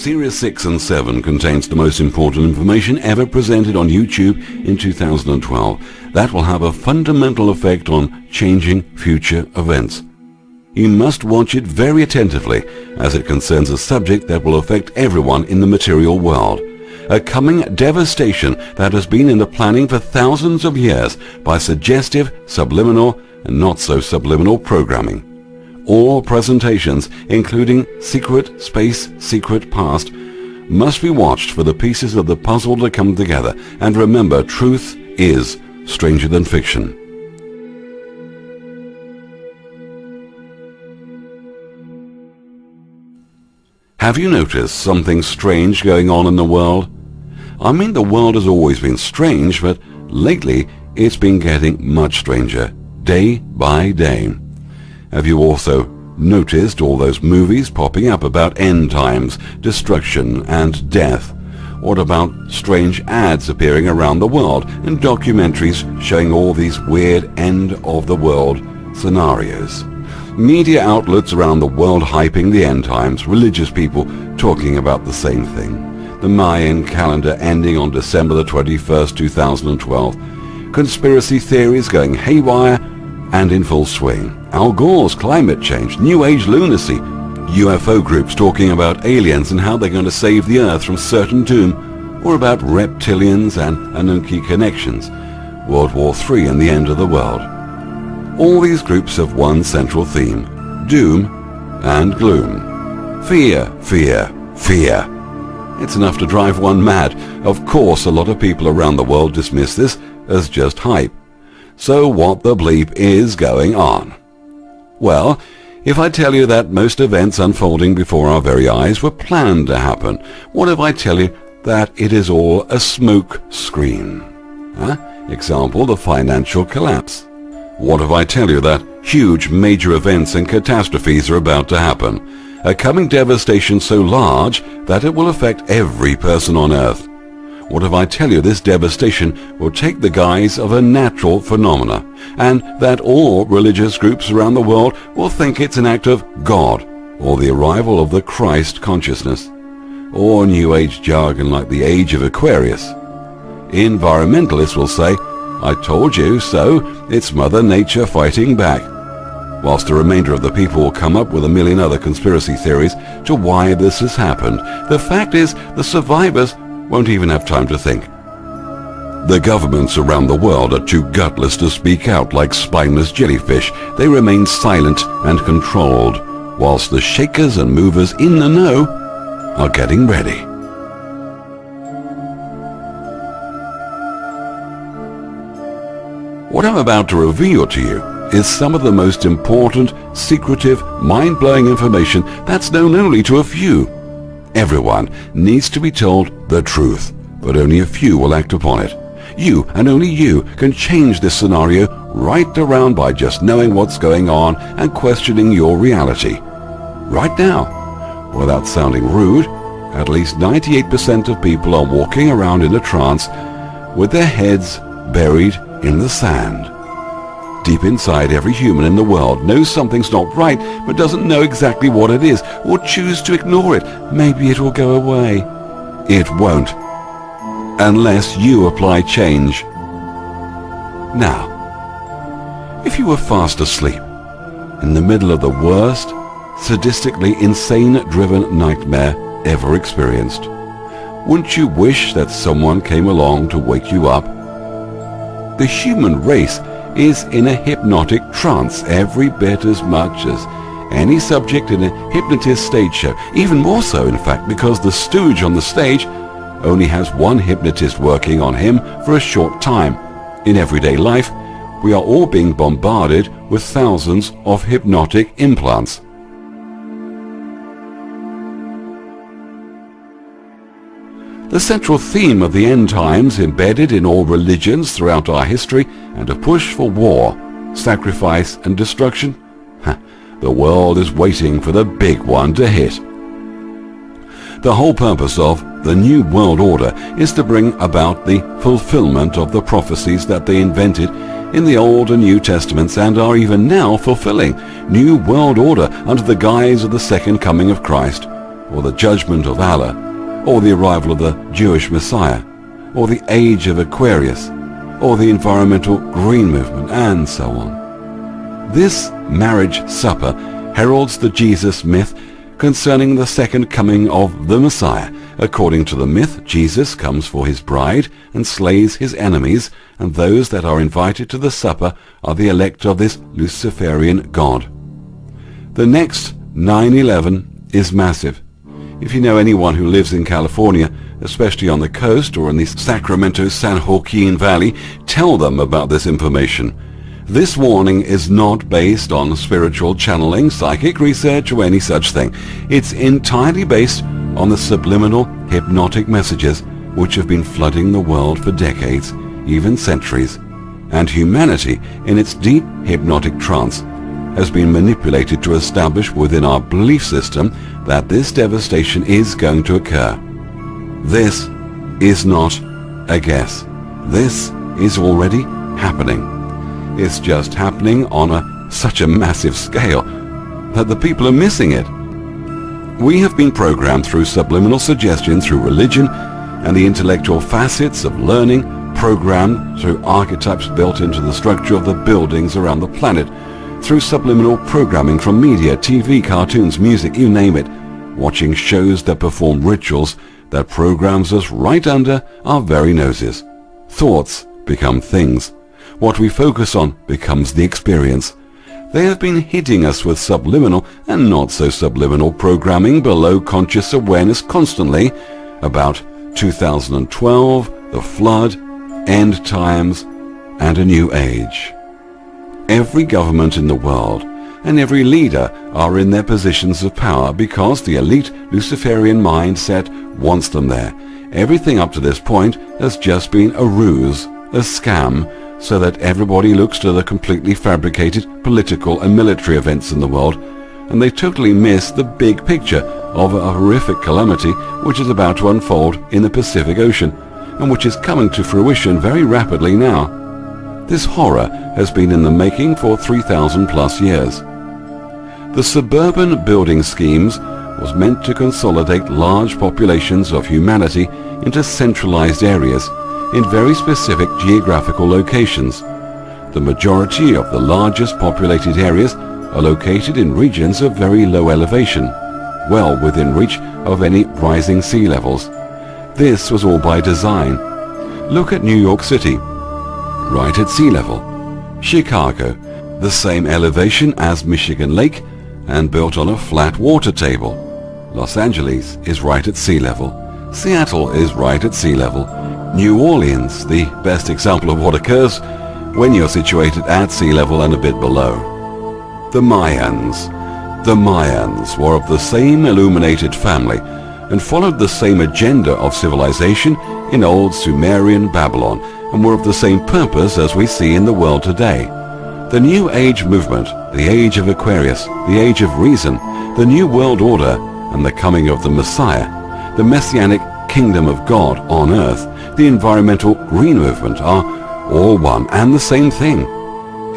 Series 6 and 7 contains the most important information ever presented on YouTube in 2012 that will have a fundamental effect on changing future events. You must watch it very attentively, as it concerns a subject that will affect everyone in the material world. A coming devastation that has been in the planning for thousands of years by suggestive, subliminal, and not so subliminal programming. All presentations, including Secret Space, Secret Past, must be watched for the pieces of the puzzle to come together. And remember, truth is stranger than fiction. Have you noticed something strange going on in the world? I mean, the world has always been strange, but lately it's been getting much stranger, day by day. Have you also noticed all those movies popping up about end times, destruction, and death? What about strange ads appearing around the world and documentaries showing all these weird end-of-the-world scenarios? Media outlets around the world hyping the end times, religious people talking about the same thing. The Mayan calendar ending on December the 21st, 2012. Conspiracy theories going haywire and in full swing. Al Gore's climate change, New Age lunacy, UFO groups talking about aliens and how they're going to save the Earth from certain doom, or about reptilians and Anunnaki connections, World War III and the end of the world. All these groups have one central theme: doom and gloom. Fear, fear, fear. It's enough to drive one mad. Of course, a lot of people around the world dismiss this as just hype. So what the bleep is going on? Well, if I tell you that most events unfolding before our very eyes were planned to happen, what if I tell you that it is all a smoke screen? Example, the financial collapse. What if I tell you that huge major events and catastrophes are about to happen? A coming devastation so large that it will affect every person on Earth. What if I tell you this devastation will take the guise of a natural phenomena, and that all religious groups around the world will think it's an act of God, or the arrival of the Christ consciousness, or New Age jargon like the Age of Aquarius? Environmentalists will say, "I told you so, it's Mother Nature fighting back," whilst the remainder of the people will come up with a million other conspiracy theories to why this has happened. The fact is, the survivors won't even have time to think. The governments around the world are too gutless to speak out like spineless jellyfish. They remain silent and controlled, whilst the shakers and movers in the know are getting ready. What I'm about to reveal to you is some of the most important, secretive, mind-blowing information that's known only to a few. Everyone needs to be told the truth, but only a few will act upon it. You, and only you, can change this scenario right around by just knowing what's going on and questioning your reality. Right now, without sounding rude, at least 98% of people are walking around in a trance with their heads buried in the sand. Deep inside, every human in the world knows something's not right, but doesn't know exactly what it is, or choose to ignore it. Maybe it will go away. It won't, unless you apply change. Now, if you were fast asleep, in the middle of the worst, sadistically insane-driven nightmare ever experienced, wouldn't you wish that someone came along to wake you up? The human race is in a hypnotic trance every bit as much as any subject in a hypnotist stage show. Even more so, in fact, because the stooge on the stage only has one hypnotist working on him for a short time. In everyday life, we are all being bombarded with thousands of hypnotic implants. The central theme of the end times, embedded in all religions throughout our history, and a push for war, sacrifice and destruction. The world is waiting for the big one to hit. The whole purpose of the New World Order is to bring about the fulfillment of the prophecies that they invented in the Old and New Testaments and are even now fulfilling. New World Order under the guise of the second coming of Christ. or the judgment of Allah, or the arrival of the Jewish Messiah, or the age of Aquarius, or the environmental green movement, and so on. This marriage supper heralds the Jesus myth concerning the second coming of the Messiah. According to the myth, Jesus comes for his bride and slays his enemies, and those that are invited to the supper are the elect of this Luciferian god. The next 9/11 is massive. If you know anyone who lives in California, especially on the coast or in the Sacramento-San Joaquin Valley, tell them about this information. This warning is not based on spiritual channeling, psychic research, or any such thing. It's entirely based on the subliminal hypnotic messages which have been flooding the world for decades, even centuries. And humanity, in its deep hypnotic trance, has been manipulated to establish within our belief system that this devastation is going to occur. This is not a guess. This is already happening. It's just happening on such a massive scale that the people are missing it. We have been programmed through subliminal suggestion, through religion and the intellectual facets of learning, programmed through archetypes built into the structure of the buildings around the planet, through subliminal programming from media, TV, cartoons, music, you name it, watching shows that perform rituals that programs us right under our very noses. Thoughts become things. What we focus on becomes the experience. They have been hitting us with subliminal and not so subliminal programming below conscious awareness constantly about 2012, the flood, end times, and a new age. Every government in the world and every leader are in their positions of power because the elite Luciferian mindset wants them there. Everything up to this point has just been a ruse, a scam, so that everybody looks to the completely fabricated political and military events in the world, and they totally miss the big picture of a horrific calamity which is about to unfold in the Pacific Ocean, and which is coming to fruition very rapidly now. This horror has been in the making for 3,000 plus years. The suburban building schemes was meant to consolidate large populations of humanity into centralized areas in very specific geographical locations. The majority of the largest populated areas are located in regions of very low elevation, well within reach of any rising sea levels. This was all by design. Look at New York City, right at sea level. Chicago, the same elevation as Michigan Lake and built on a flat water table. Los Angeles is right at sea level. Seattle is right at sea level. New Orleans, the best example of what occurs when you're situated at sea level and a bit below. The Mayans were of the same illuminated family and followed the same agenda of civilization in old Sumerian Babylon and were of the same purpose as we see in the world today. The New Age movement, the Age of Aquarius, the Age of Reason, the New World Order, and the coming of the Messiah, the Messianic Kingdom of God on earth, the environmental green movement are all one and the same thing.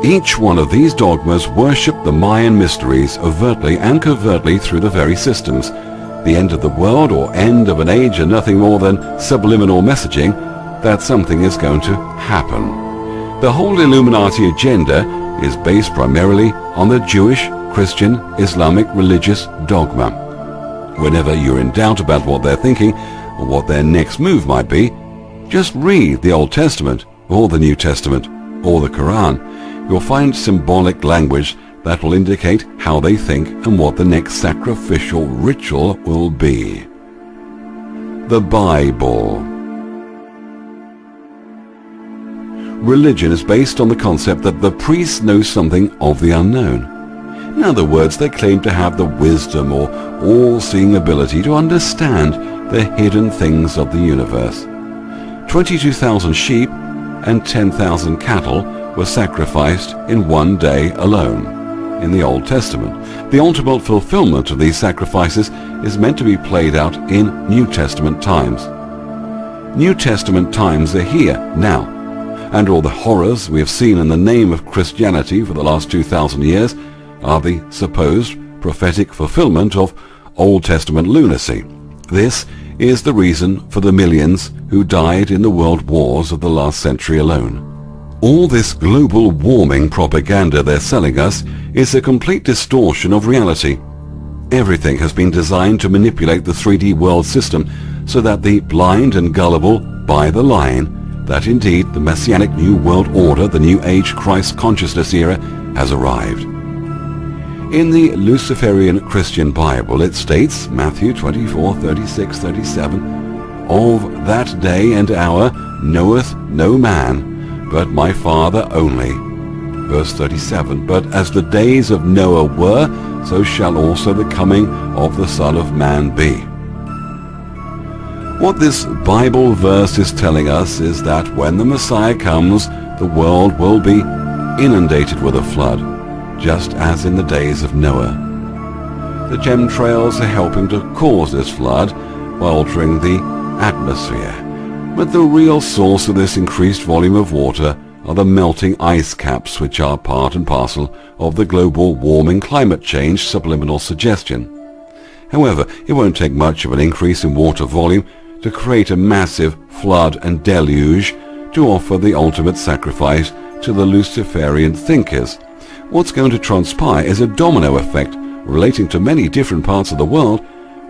Each one of these dogmas worship the Mayan mysteries overtly and covertly through the very systems. The end of the world or end of an age are nothing more than subliminal messaging that something is going to happen. The whole Illuminati agenda is based primarily on the Jewish, Christian, Islamic religious dogma. Whenever you're in doubt about what they're thinking or what their next move might be, just read the Old Testament or the New Testament or the Quran. You'll find symbolic language that will indicate how they think and what the next sacrificial ritual will be. The Bible. Religion is based on the concept that the priest knows something of the unknown. In other words, they claim to have the wisdom or all-seeing ability to understand the hidden things of the universe. 22,000 sheep and 10,000 cattle were sacrificed in one day alone in the Old Testament. The ultimate fulfillment of these sacrifices is meant to be played out in New Testament times. New Testament times are here now, and all the horrors we have seen in the name of Christianity for the last 2,000 years are the supposed prophetic fulfillment of Old Testament lunacy. This is the reason for the millions who died in the world wars of the last century alone. All this global warming propaganda they're selling us is a complete distortion of reality. Everything has been designed to manipulate the 3D world system so that the blind and gullible buy the line that indeed the Messianic New World Order, the New Age Christ consciousness era, has arrived. In the Luciferian Christian Bible it states, Matthew 24:36-37, "Of that day and hour knoweth no man, but my Father only." Verse 37, "But as the days of Noah were, so shall also the coming of the Son of Man be." What this Bible verse is telling us is that when the Messiah comes, the world will be inundated with a flood, just as in the days of Noah. The chemtrails are helping to cause this flood by altering the atmosphere. But the real source of this increased volume of water are the melting ice caps, which are part and parcel of the global warming climate change subliminal suggestion. However, it won't take much of an increase in water volume to create a massive flood and deluge to offer the ultimate sacrifice to the Luciferian thinkers. What's going to transpire is a domino effect relating to many different parts of the world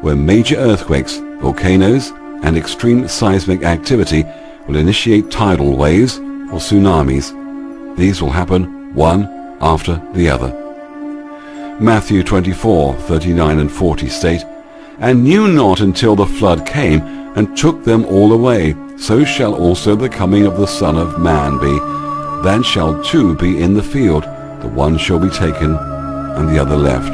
where major earthquakes, volcanoes, and extreme seismic activity will initiate tidal waves or tsunamis. These will happen one after the other. Matthew 24:39 and 40 state, "And knew not until the flood came and took them all away, so shall also the coming of the Son of Man be. Then shall two be in the field, the one shall be taken and the other left."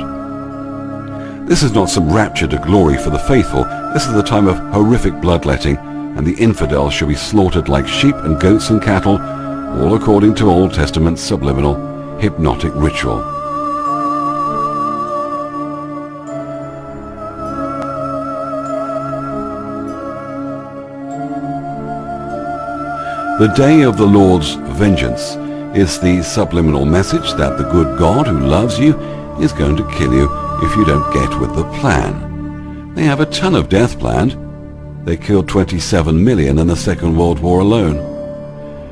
This is not some rapture to glory for the faithful. This is the time of horrific bloodletting, and the infidels shall be slaughtered like sheep and goats and cattle, all according to Old Testament subliminal hypnotic ritual. The day of the Lord's vengeance is the subliminal message that the good God who loves you is going to kill you if you don't get with the plan. They have a ton of death planned. They killed 27 million in the Second World War alone.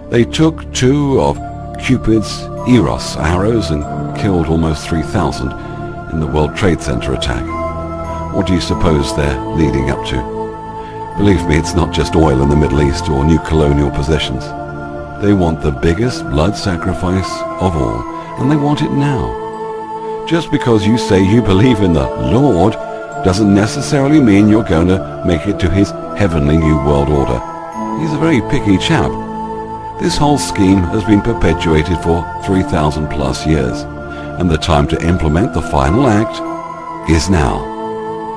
They took two of Cupid's Eros arrows and killed almost 3,000 in the World Trade Center attack. What do you suppose they're leading up to? Believe me, it's not just oil in the Middle East or new colonial possessions. They want the biggest blood sacrifice of all, and they want it now. Just because you say you believe in the Lord doesn't necessarily mean you're going to make it to his heavenly new world order. He's a very picky chap. This whole scheme has been perpetuated for 3,000 plus years, and the time to implement the final act is now.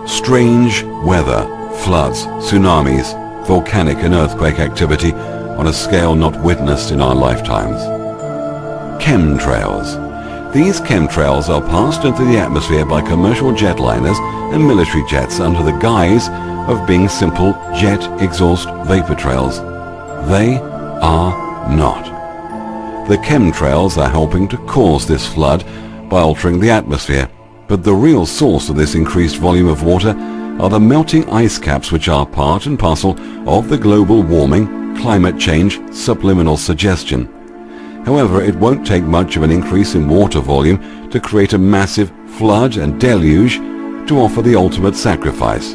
Strange weather, floods, tsunamis, volcanic and earthquake activity on a scale not witnessed in our lifetimes. Chemtrails. These chemtrails are passed into the atmosphere by commercial jetliners and military jets under the guise of being simple jet exhaust vapor trails. They are not. The chemtrails are helping to cause this flood by altering the atmosphere, but the real source of this increased volume of water are the melting ice caps, which are part and parcel of the global warming, climate change, subliminal suggestion. However, it won't take much of an increase in water volume to create a massive flood and deluge to offer the ultimate sacrifice.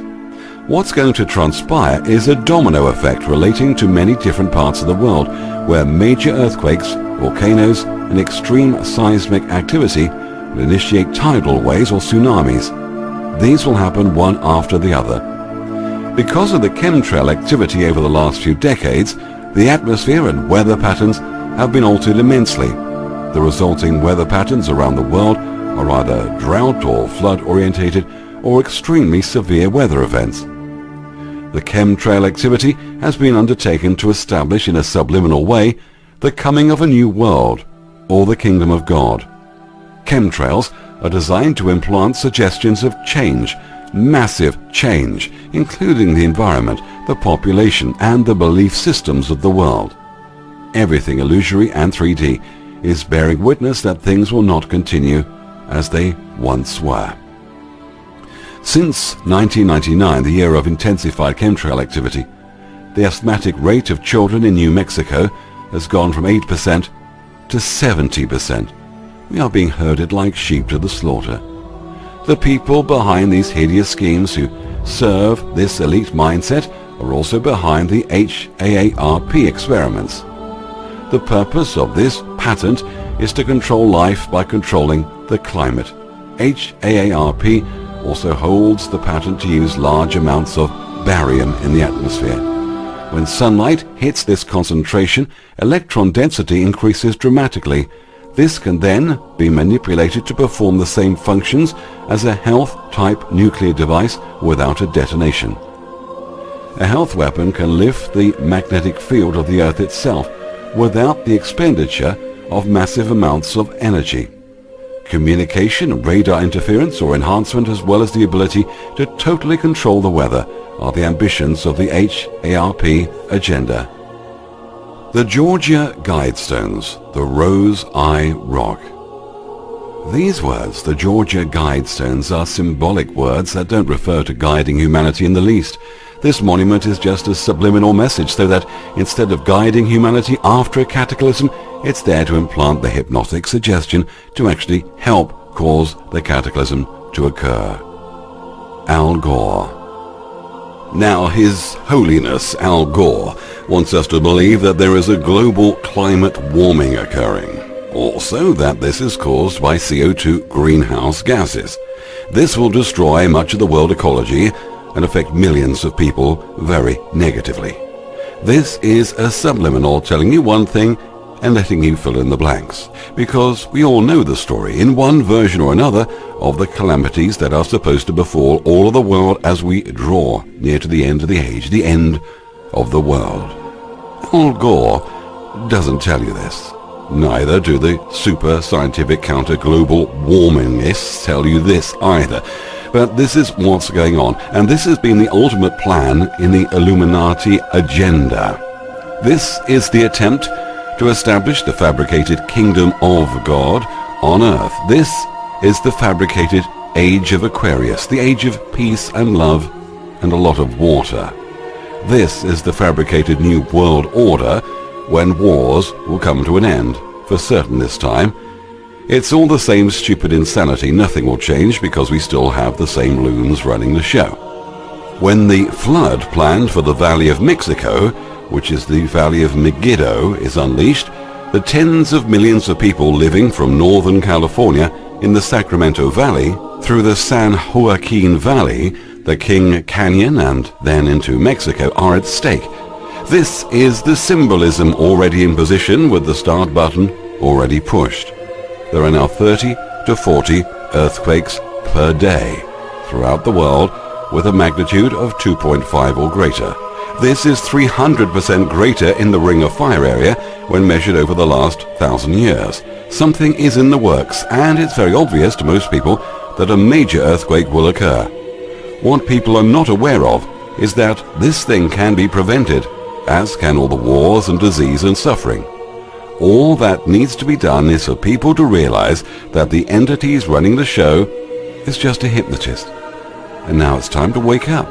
What's going to transpire is a domino effect relating to many different parts of the world where major earthquakes, volcanoes, and extreme seismic activity will initiate tidal waves or tsunamis. These will happen one after the other. Because of the chemtrail activity over the last few decades, the atmosphere and weather patterns have been altered immensely. The resulting weather patterns around the world are either drought or flood-orientated or extremely severe weather events. The chemtrail activity has been undertaken to establish in a subliminal way the coming of a new world, or the kingdom of God. Chemtrails are designed to implant suggestions of change, massive change, including the environment, the population, and the belief systems of the world. Everything illusory and 3D is bearing witness that things will not continue as they once were. Since 1999, the year of intensified chemtrail activity, the asthmatic rate of children in New Mexico has gone from 8% to 70%. We are being herded like sheep to the slaughter. The people behind these hideous schemes who serve this elite mindset are also behind the HAARP experiments. The purpose of this patent is to control life by controlling the climate. HAARP also holds the patent to use large amounts of barium in the atmosphere. When sunlight hits this concentration, electron density increases dramatically. This can then be manipulated to perform the same functions as a health-type nuclear device without a detonation. A health weapon can lift the magnetic field of the Earth itself without the expenditure of massive amounts of energy. Communication, radar interference or enhancement, as well as the ability to totally control the weather, are the ambitions of the HAARP agenda. The Georgia Guidestones, the Rose Eye Rock. These words, the Georgia Guidestones, are symbolic words that don't refer to guiding humanity in the least. This monument is just a subliminal message, so that instead of guiding humanity after a cataclysm, it's there to implant the hypnotic suggestion to actually help cause the cataclysm to occur. Al Gore. Now, His Holiness Al Gore wants us to believe that there is a global climate warming occurring. Also, that this is caused by CO2 greenhouse gases. This will destroy much of the world ecology and affect millions of people very negatively. This is a subliminal telling you one thing and letting you fill in the blanks, because we all know the story in one version or another of the calamities that are supposed to befall all of the world as we draw near to the end of the age, the end of the world. Al Gore doesn't tell you this. Neither do the super scientific counter-global warmingists tell you this either. But this is what's going on, and this has been the ultimate plan in the Illuminati agenda. This is the attempt to establish the fabricated kingdom of God on earth. This is the fabricated age of Aquarius, the age of peace and love and a lot of water. This is the fabricated new world order, when wars will come to an end, for certain this time. It's all the same stupid insanity. Nothing will change because we still have the same loons running the show. When the flood planned for the Valley of Mexico, which is the Valley of Megiddo, is unleashed, the tens of millions of people living from Northern California in the Sacramento Valley through the San Joaquin Valley, the King Canyon, and then into Mexico are at stake. This is the symbolism already in position, with the start button already pushed. There are now 30 to 40 earthquakes per day throughout the world with a magnitude of 2.5 or greater. This is 300% greater in the Ring of Fire area when measured over the last 1,000 years. Something is in the works, and it's very obvious to most people that a major earthquake will occur. What people are not aware of is that this thing can be prevented, as can all the wars and disease and suffering. All that needs to be done is for people to realize that the entities running the show is just a hypnotist. And now it's time to wake up.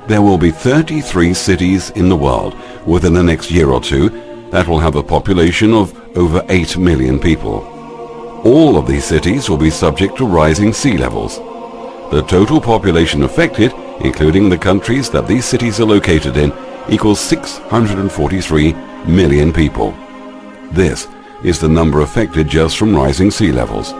There will be 33 cities in the world within the next year or two that will have a population of over 8 million people. All of these cities will be subject to rising sea levels. The total population affected, including the countries that these cities are located in, equals 643 million people. This is the number affected just from rising sea levels.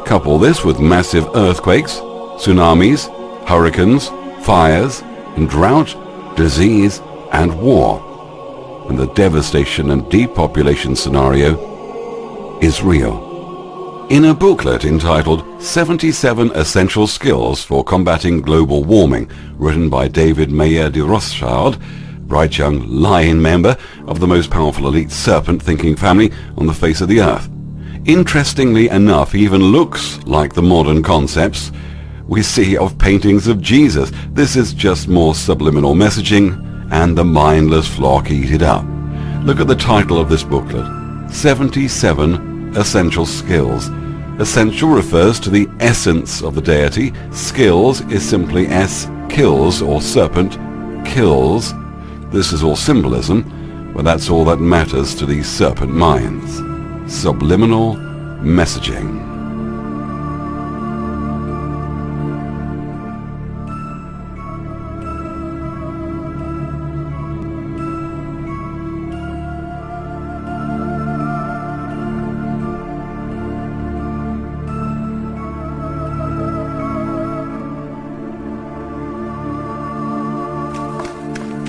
Couple this with massive earthquakes, tsunamis, hurricanes, fires, and drought, disease, and war, and the devastation and depopulation scenario is real. In a booklet entitled 77 Essential Skills for Combating Global Warming, written by David Mayer de Rothschild, bright young lion member of the most powerful elite serpent-thinking family on the face of the earth. Interestingly enough, he even looks like the modern concepts we see of paintings of Jesus. This is just more subliminal messaging, and the mindless flock eat it up. Look at the title of this booklet, 77 Essential Skills Essential refers to the essence of the deity. Skills is simply S kills or serpent kills. This is all symbolism, but that's all that matters to these serpent minds. Subliminal messaging.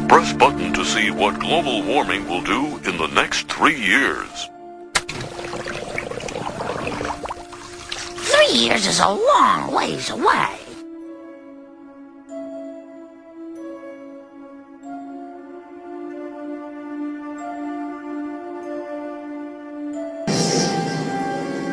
Press button to see what global warming will do in the next 3 years. 3 years is a long ways away.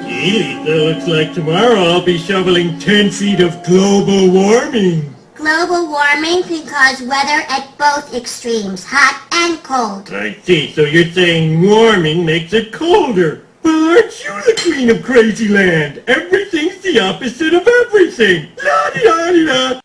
Gee, that looks like tomorrow I'll be shoveling 10 feet of global warming. Global warming can cause weather at both extremes, hot and cold. I see, so you're saying warming makes it colder. Well, aren't you the queen of crazy land? Everything's the opposite of everything. La-di-da-di-da.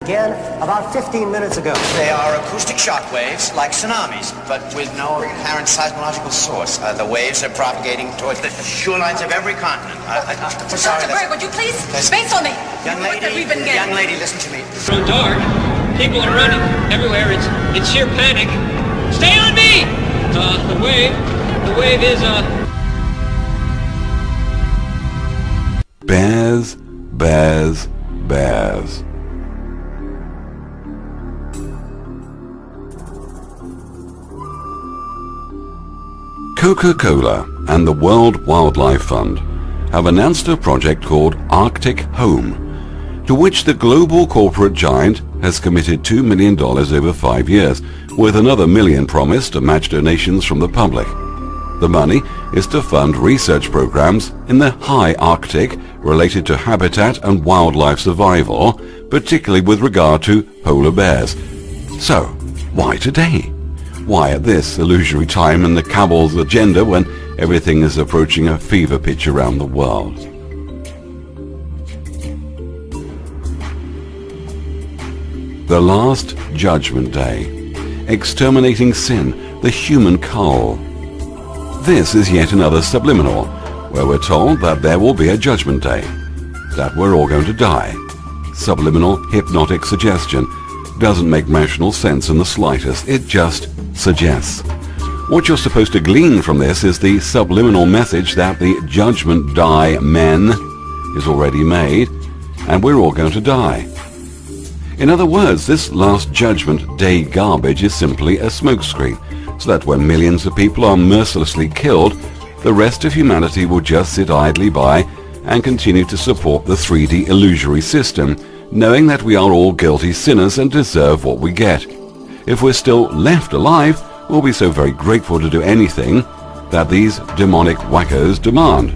Again, about 15 minutes ago. They are acoustic shock waves, like tsunamis, but with no apparent seismological source. The waves are propagating towards the shorelines of every continent. Sorry, Dr. Berg, would you please space on me? Young lady, We've been getting. young lady, listen to me. It's so dark. People are running everywhere. It's sheer panic. Stay on me! The wave is Bears, bears, bears. Coca-Cola and the World Wildlife Fund have announced a project called Arctic Home, to which the global corporate giant has committed $2 million over 5 years, with another $1 million promised to match donations from the public. The money is to fund research programs in the high Arctic related to habitat and wildlife survival, particularly with regard to polar bears. So, why today? Why at this illusory time in the cabal's agenda when everything is approaching a fever pitch around the world? The Last Judgment Day. Exterminating sin, the human cull. This is yet another subliminal, where we're told that there will be a judgment day, that we're all going to die. Subliminal hypnotic suggestion doesn't make rational sense in the slightest, it just suggests. What you're supposed to glean from this is the subliminal message that the judgment die men is already made, and we're all going to die. In other words, this last judgment day garbage is simply a smokescreen, so that when millions of people are mercilessly killed, the rest of humanity will just sit idly by and continue to support the 3D illusory system, knowing that we are all guilty sinners and deserve what we get. If we're still left alive, we'll be so very grateful to do anything that these demonic wackos demand.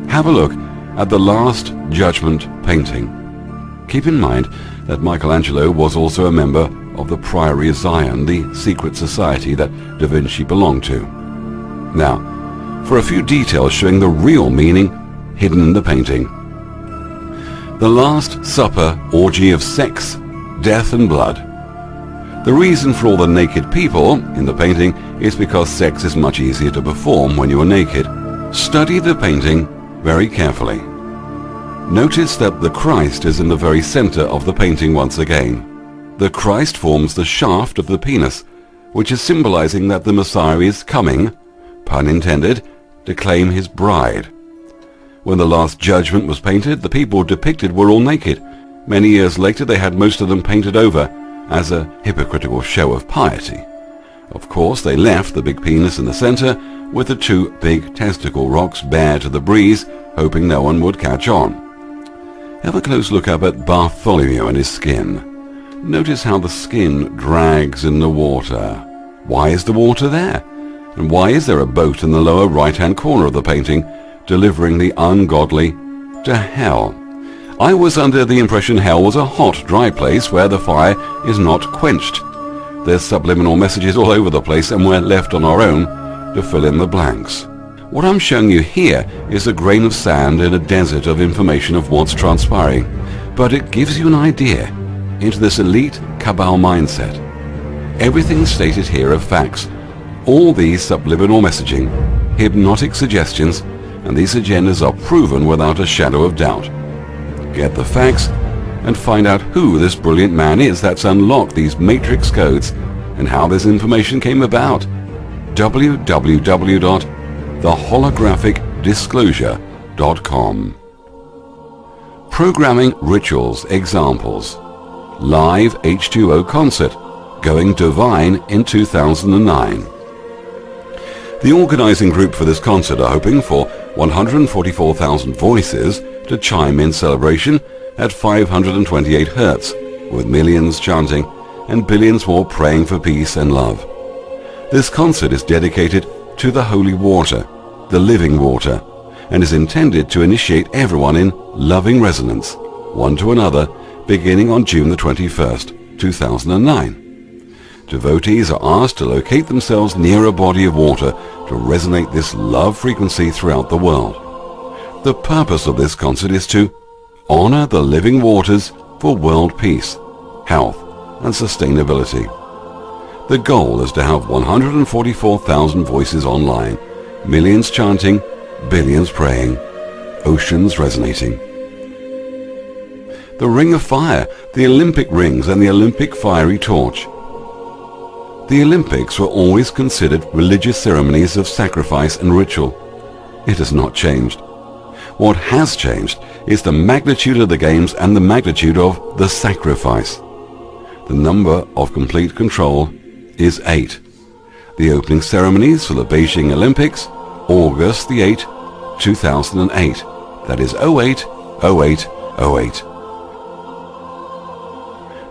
Have a look at the Last Judgment painting. Keep in mind that Michelangelo was also a member of the Priory of Zion, the secret society that Da Vinci belonged to. Now, for a few details showing the real meaning hidden in the painting. The Last Supper orgy of sex, death and blood. The reason for all the naked people in the painting is because sex is much easier to perform when you are naked. Study the painting very carefully. Notice that the Christ is in the very center of the painting once again. The Christ forms the shaft of the penis, which is symbolizing that the Messiah is coming, pun intended, to claim his bride. When the Last Judgment was painted, the people depicted were all naked. Many years later they had most of them painted over as a hypocritical show of piety. Of course, they left the big penis in the center with the two big testicle rocks bare to the breeze, hoping no one would catch on. Have a close look up at Bartholomew and his skin. Notice how the skin drags in the water. Why is the water there? And why is there a boat in the lower right-hand corner of the painting delivering the ungodly to hell? I was under the impression hell was a hot, dry place where the fire is not quenched. There's subliminal messages all over the place and we're left on our own to fill in the blanks. What I'm showing you here is a grain of sand in a desert of information of what's transpiring, but it gives you an idea into this elite cabal mindset. Everything stated here are facts. All these subliminal messaging, hypnotic suggestions, and these agendas are proven without a shadow of doubt. Get the facts and find out who this brilliant man is that's unlocked these matrix codes and how this information came about. www.theholographicdisclosure.com. Programming rituals examples. Live H2O concert, Going Divine in 2009. The organizing group for this concert are hoping for 144,000 voices to chime in celebration at 528 Hertz, with millions chanting and billions more praying for peace and love. This concert is dedicated to the holy water, the living water, and is intended to initiate everyone in loving resonance, one to another, beginning on June the 21st, 2009. Devotees are asked to locate themselves near a body of water to resonate this love frequency throughout the world. The purpose of this concert is to honor the living waters for world peace, health, and sustainability. The goal is to have 144,000 voices online, millions chanting, billions praying, oceans resonating. The Ring of Fire, the Olympic rings, and the Olympic fiery torch. The Olympics were always considered religious ceremonies of sacrifice and ritual. It has not changed. What has changed is the magnitude of the games and the magnitude of the sacrifice. The number of complete control is 8. The opening ceremonies for the Beijing Olympics, August the 8th, 2008. That is 08/08/08.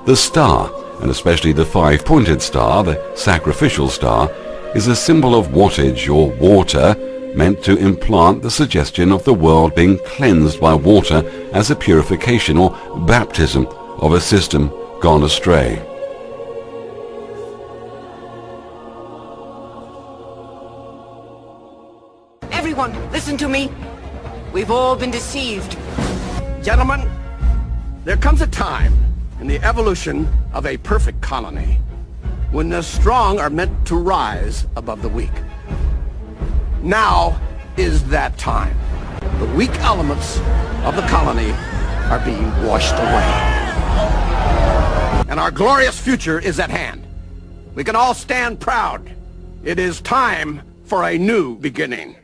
The star, and especially the 5-pointed star, the sacrificial star, is a symbol of wattage or water, meant to implant the suggestion of the world being cleansed by water as a purification or baptism of a system gone astray. Everyone, listen to me. We've all been deceived. Gentlemen, there comes a time in the evolution of a perfect colony when the strong are meant to rise above the weak. Now is that time. The weak elements of the colony are being washed away. And our glorious future is at hand. We can all stand proud. It is time for a new beginning.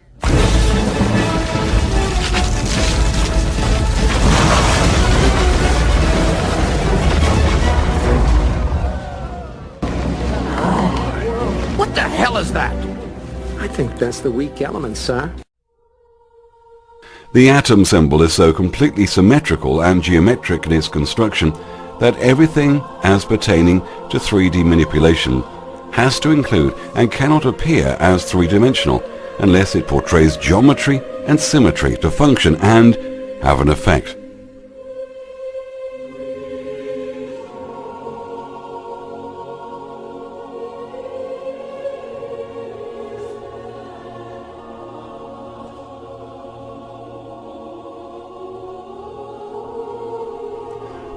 What the hell is that? I think that's the weak element, sir. The atom symbol is so completely symmetrical and geometric in its construction that everything as pertaining to 3D manipulation has to include and cannot appear as three-dimensional unless it portrays geometry and symmetry to function and have an effect.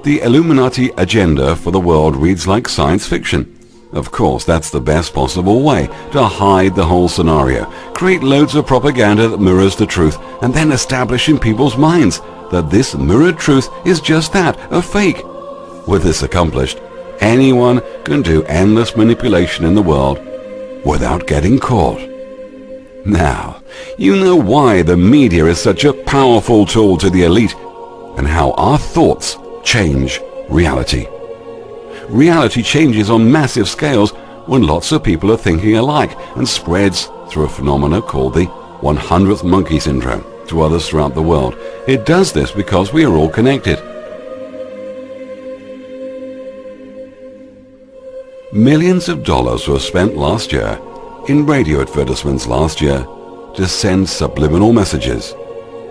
The Illuminati agenda for the world reads like science fiction. Of course, that's the best possible way to hide the whole scenario, create loads of propaganda that mirrors the truth, and then establish in people's minds that this mirrored truth is just that, a fake. With this accomplished, anyone can do endless manipulation in the world without getting caught. Now, you know why the media is such a powerful tool to the elite, and how our thoughts change reality. Reality changes on massive scales when lots of people are thinking alike and spreads through a phenomenon called the 100th monkey syndrome to others throughout the world. It does this because we are all connected. Millions of dollars were spent last year in radio advertisements last year to send subliminal messages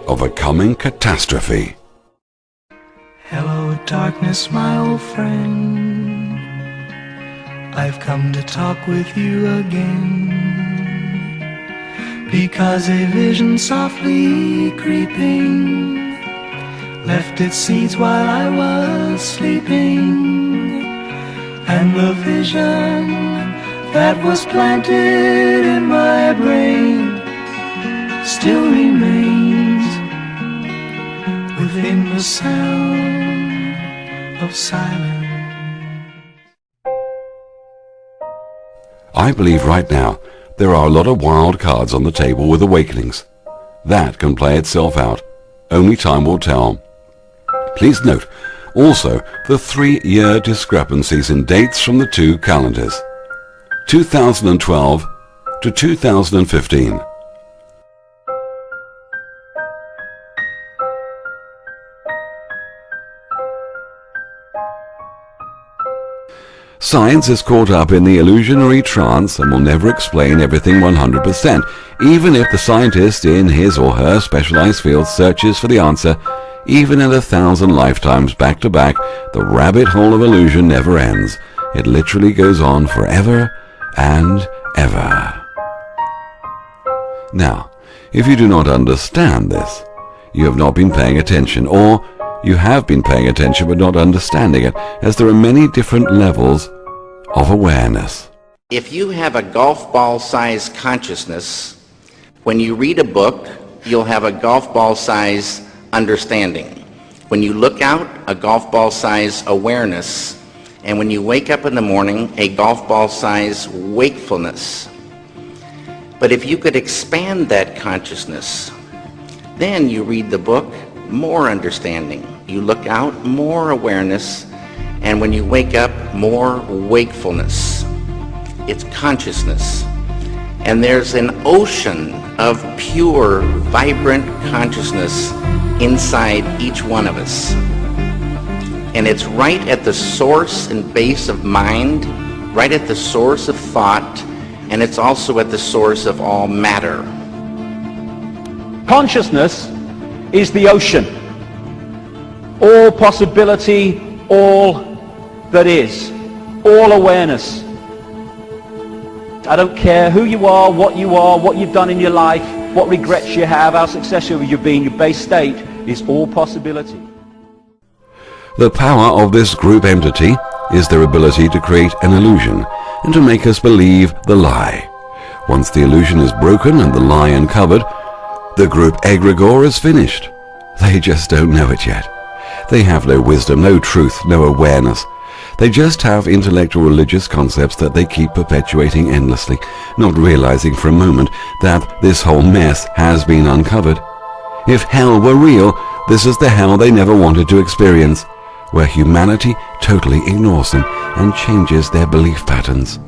of a coming catastrophe. Hello, darkness, my old friend. I've come to talk with you again, because a vision softly creeping left its seeds while I was sleeping, and the vision that was planted in my brain still remains within the sound of silence. I believe right now there are a lot of wild cards on the table with awakenings. That can play itself out. Only time will tell. Please note also the 3-year discrepancies in dates from the two calendars, 2012 to 2015. Science is caught up in the illusionary trance and will never explain everything 100%, even if the scientist in his or her specialized field searches for the answer. Even in 1,000 lifetimes back to back, the rabbit hole of illusion never ends. It literally goes on forever and ever. Now, if you do not understand this, you have not been paying attention, or you have been paying attention but not understanding it, as there are many different levels of awareness. If you have a golf ball size consciousness, when you read a book, you'll have a golf ball size understanding. When you look out, a golf ball size awareness. And when you wake up in the morning, a golf ball size wakefulness. But if you could expand that consciousness, then you read the book, more understanding. You look out, more awareness. And when you wake up, more wakefulness. It's consciousness. And there's an ocean of pure, vibrant consciousness inside each one of us. And it's right at the source and base of mind, right at the source of thought, and it's also at the source of all matter. Consciousness is the ocean. All possibility, all that is, all awareness. I don't care who you are, what you've done in your life, what regrets you have, how successful you've been, your base state is all possibility. The power of this group entity is their ability to create an illusion and to make us believe the lie. Once the illusion is broken and the lie uncovered, the group egregore is finished. They just don't know it yet. They have no wisdom, no truth, no awareness. They just have intellectual religious concepts that they keep perpetuating endlessly, not realizing for a moment that this whole mess has been uncovered. If hell were real, this is the hell they never wanted to experience, where humanity totally ignores them and changes their belief patterns.